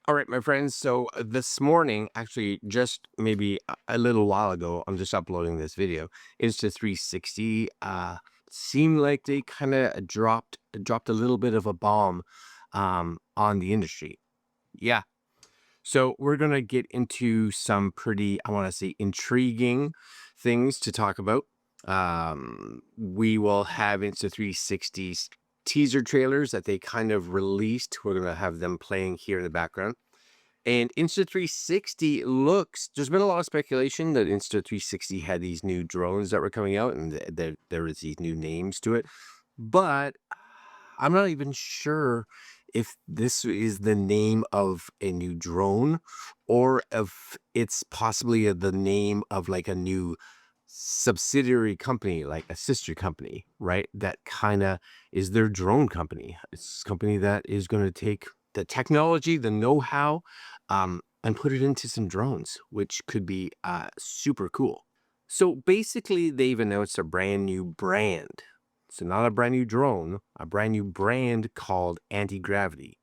All right, my friends. So this morning, actually, just maybe a little while ago, I'm just uploading this video. Insta360 seemed like they kind of dropped a little bit of a bomb on the industry. Yeah. So we're gonna get into some pretty, I want to say, intriguing things to talk about. We will have Insta360's teaser trailers that they kind of released. We're gonna have them playing here in the background. And Insta360 looks, there's been a lot of speculation that Insta360 had these new drones that were coming out and there was these new names to it. But I'm not even sure if this is the name of a new drone or if it's possibly the name of like a new subsidiary company, like a sister company, right? That kind of is their drone company. It's a company that is going to take the technology, the know-how, and put it into some drones, which could be super cool. So basically, they've announced a brand new brand. So not a brand new drone, a brand new brand called Antigravity.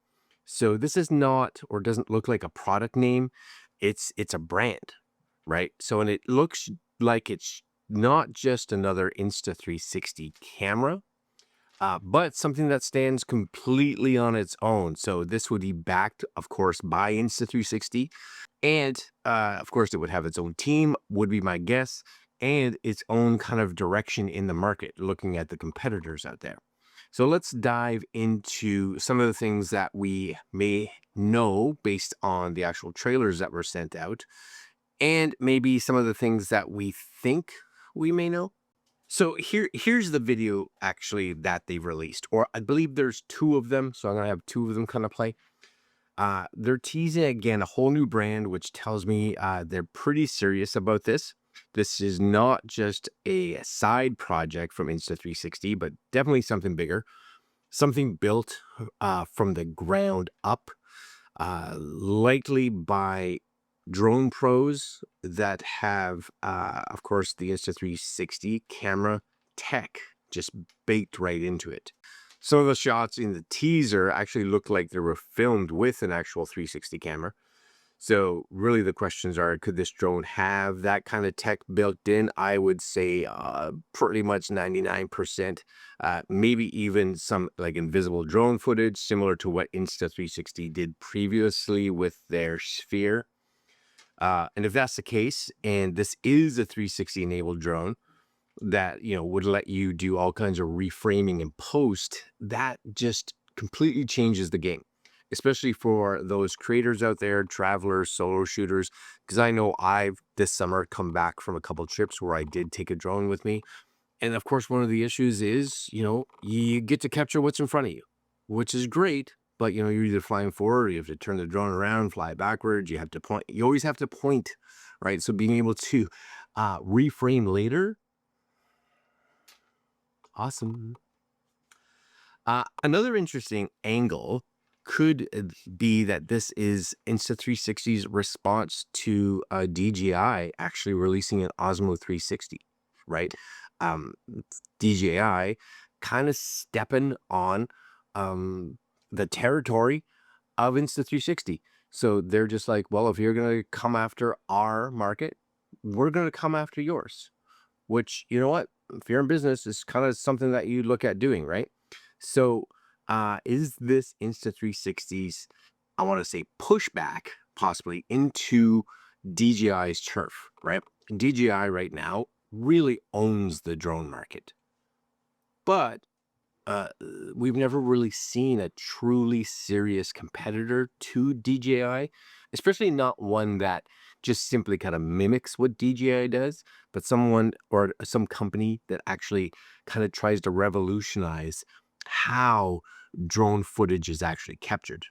So this is not or doesn't look like a product name. It's a brand, right? So and it looks like it's not just another Insta360 camera, but something that stands completely on its own. So this would be backed, of course, by Insta360. And of course, it would have its own team, would be my guess, and its own kind of direction in the market, looking at the competitors out there. So let's dive into some of the things that we may know based on the actual trailers that were sent out, and maybe some of the things that we think we may know. So here's the video actually that they've released, or I believe there's two of them. So I'm gonna have two of them kind of play. They're teasing again a whole new brand, which tells me they're pretty serious about this. This is not just a side project from Insta360, but definitely something bigger, something built from the ground up, likely by drone pros that have, of course, the Insta360 camera tech just baked right into it. Some of the shots in the teaser actually look like they were filmed with an actual 360 camera. So really the questions are, could this drone have that kind of tech built in? I would say pretty much 99%, maybe even some like invisible drone footage, similar to what Insta360 did previously with their Sphere. And if that's the case, and this is a 360 enabled drone that, would let you do all kinds of reframing in post, that just completely changes the game, especially for those creators out there, travelers, solo shooters. Because I know I've this summer come back from a couple trips where I did take a drone with me. And of course, one of the issues is, you get to capture what's in front of you, which is great. But, you're either flying forward or you have to turn the drone around, fly backwards. You have to point. You always have to point, right? So being able to reframe later, awesome. Another interesting angle could be that this is Insta360's response to DJI actually releasing an Osmo 360, right? Um, DJI kind of stepping on the territory of Insta360. So they're just like, well, if you're going to come after our market, we're going to come after yours, which, you know what? If you're in business, is kind of something that you look at doing, right? So, is this Insta360's, I want to say, pushback possibly into DJI's turf, right? DJI right now really owns the drone market, but uh, we've never really seen a truly serious competitor to DJI, especially not one that just simply kind of mimics what DJI does, but someone or some company that actually kind of tries to revolutionize how drone footage is actually captured.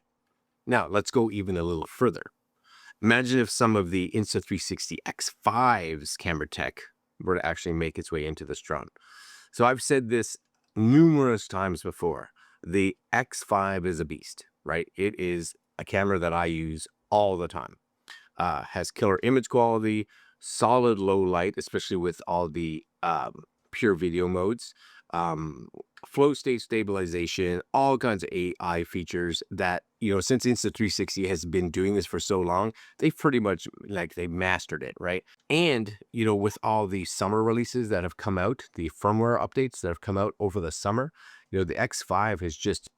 Now, let's go even a little further. Imagine if some of the Insta360 X5's camera tech were to actually make its way into this drone. So I've said this numerous times before. The X5 is a beast, right? It is a camera that I use all the time. Has killer image quality, solid low light, especially with all the pure video modes. Um, flow state stabilization, all kinds of AI features that, since Insta360 has been doing this for so long, they've pretty much like they mastered it, right? And, with all the summer releases that have come out, the firmware updates that have come out over the summer, the X5 has just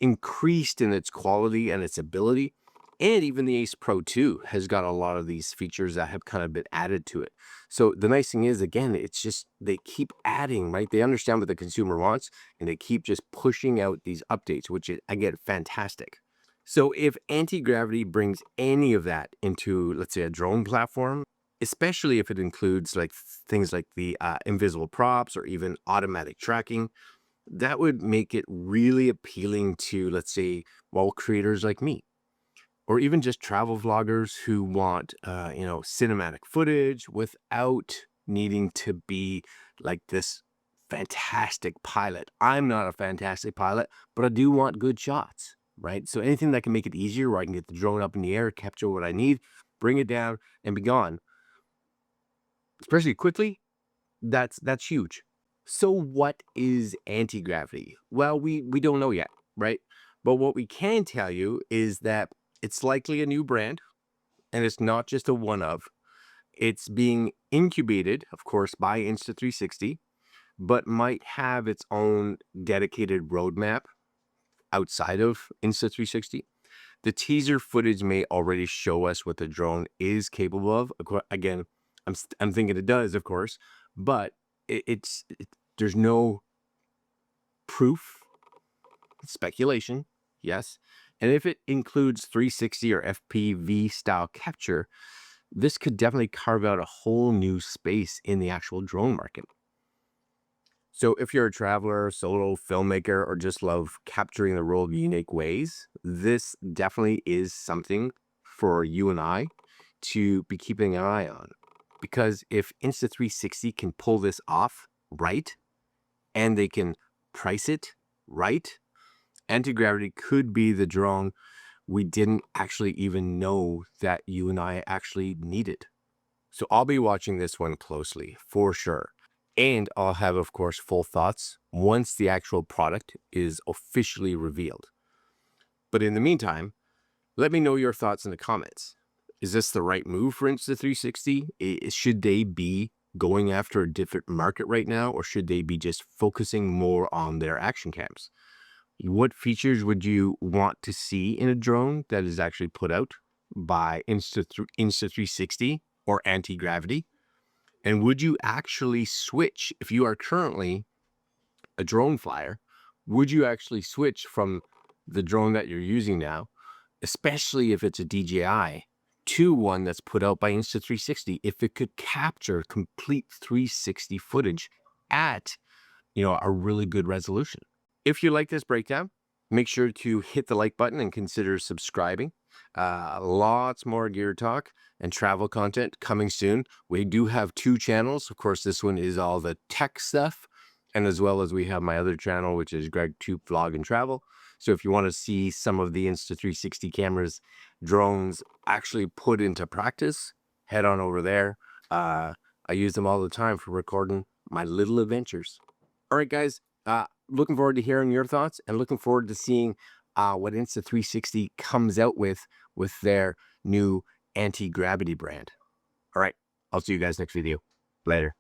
increased in its quality and its ability. And even the Ace Pro 2 has got a lot of these features that have kind of been added to it. So the nice thing is, again, it's just they keep adding, right? They understand what the consumer wants and they keep just pushing out these updates, which is, again, fantastic. So if anti-gravity brings any of that into, let's say, a drone platform, especially if it includes like things like the invisible props or even automatic tracking, that would make it really appealing to, let's say, well, creators like me, or even just travel vloggers who want, cinematic footage without needing to be like this fantastic pilot. I'm not a fantastic pilot, but I do want good shots, right? So anything that can make it easier, where I can get the drone up in the air, capture what I need, bring it down, and be gone, especially quickly, that's huge. So what is anti-gravity? Well, we don't know yet, right? But what we can tell you is that it's likely a new brand, and it's not just a one of. It's being incubated, of course, by Insta360, but might have its own dedicated roadmap outside of Insta360. The teaser footage may already show us what the drone is capable of. Again, I'm thinking it does, of course, but there's no proof, speculation, yes. And if it includes 360 or FPV style capture, this could definitely carve out a whole new space in the actual drone market. So if you're a traveler, solo filmmaker, or just love capturing the world in unique ways, this definitely is something for you and I to be keeping an eye on. Because if Insta360 can pull this off right, and they can price it right, anti-gravity could be the drone we didn't actually even know that you and I actually needed. So I'll be watching this one closely for sure. And I'll have, of course, full thoughts once the actual product is officially revealed. But in the meantime, let me know your thoughts in the comments. Is this the right move for Insta360? Should they be going after a different market right now, or should they be just focusing more on their action cams? What features would you want to see in a drone that is actually put out by Insta360 or anti-gravity? And would you actually switch, if you are currently a drone flyer, would you actually switch from the drone that you're using now, especially if it's a DJI, to one that's put out by Insta360, if it could capture complete 360 footage at, a really good resolution? If you like this breakdown, make sure to hit the like button and consider subscribing. Lots more gear talk and travel content coming soon. We do have 2 channels. Of course, this one is all the tech stuff, and as well as we have my other channel, which is Greg Tube Vlog and Travel. So if you want to see some of the Insta360 cameras, drones actually put into practice, head on over there. I use them all the time for recording my little adventures. All right, guys. Looking forward to hearing your thoughts, and looking forward to seeing what Insta360 comes out with their new anti-gravity brand. All right, I'll see you guys next video. Later.